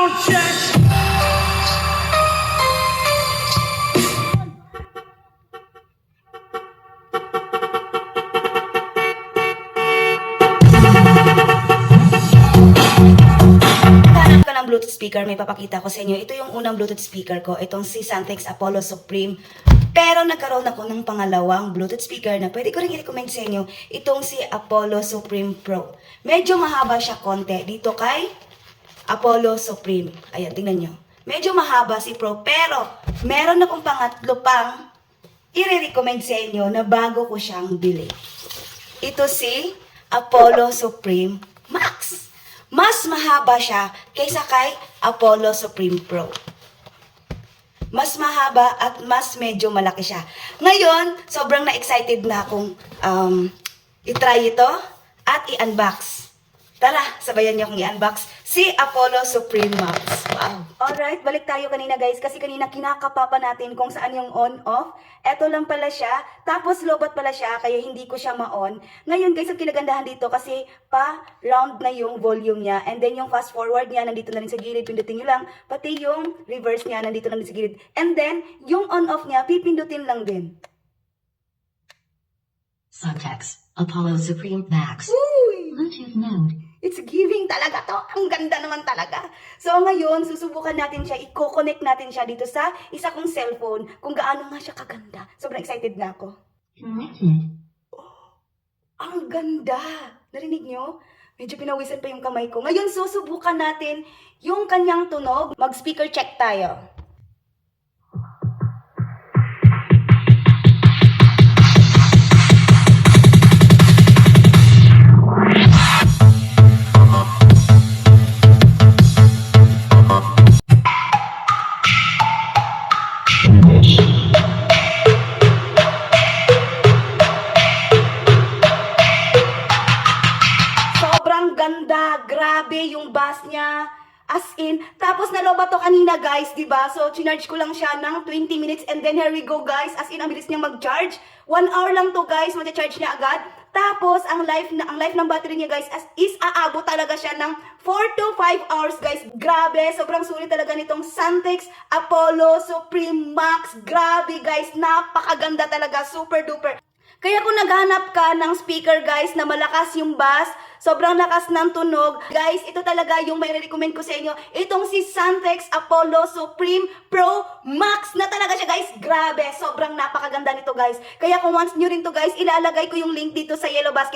Sound check. Hanap ka ng Bluetooth speaker, may papakita ko sa inyo. Ito yung unang Bluetooth speaker ko, itong si Santex Apollo Supreme. Pero nagkaroon ako ng pangalawang Bluetooth speaker na pwede ko rin i-recommend sa inyo, itong si Apollo Supreme Pro. Medyo mahaba siya konti dito kay Apollo Supreme. Ayan, tingnan nyo. Medyo mahaba si Pro, pero meron akong pangatlo pang i-recommend sa inyo na bago ko siyang bili. Ito si Apollo Supreme Max. Mas mahaba siya kaysa kay Apollo Supreme Pro. Mas mahaba at mas medyo malaki siya. Ngayon, sobrang na-excited na akong i-try ito at i-unbox. Tara, sabayan niyo akong i-unbox si Apollo Supreme Max. Wow! Alright, balik tayo kanina guys kasi kanina kinakapa natin kung saan yung on-off. Eto lang pala siya, tapos lobat pala siya kaya hindi ko siya ma-on. Ngayon guys, ang kinagandahan dito kasi pa-round na yung volume niya and then yung fast forward niya nandito na rin sa gilid, pindutin nyo lang. Pati yung reverse niya nandito na rin sa gilid. And then, yung on-off niya, pipindutin lang din. Subtext, Apollo Supreme Max. Uy! Bluetooth mode. It's giving talaga to. Ang ganda naman talaga. So ngayon, susubukan natin siya, i-connect natin siya dito sa isa kong cellphone kung gaano nga siya kaganda. Sobrang excited na ako. Connected. Ang ganda! Narinig nyo? Medyo pinawisan pa yung kamay ko. Ngayon, susubukan natin yung kanyang tunog. Mag-speaker check tayo. Sobrang ganda, grabe yung bass niya. As in, tapos naloba to kanina guys, di ba? So, chinarge ko lang siya ng 20 minutes and then here we go guys. As in, ang bilis niya mag-charge. 1 hour lang to guys, mag-charge niya agad. Tapos, ang life ng battery niya guys is aabot talaga siya ng 4 to 5 hours guys. Grabe, sobrang sulit talaga nitong Santex Apollo Supreme Max. Grabe guys, napakaganda talaga, super duper. Kaya kung naghanap ka ng speaker guys na malakas yung bass, sobrang lakas ng tunog, guys, ito talaga yung may recommend ko sa inyo. Itong si Santex Apollo Supreme Pro Max na talaga siya guys. Grabe, sobrang napakaganda nito guys. Kaya kung once nyo rin to guys, ilalagay ko yung link dito sa yellow basket.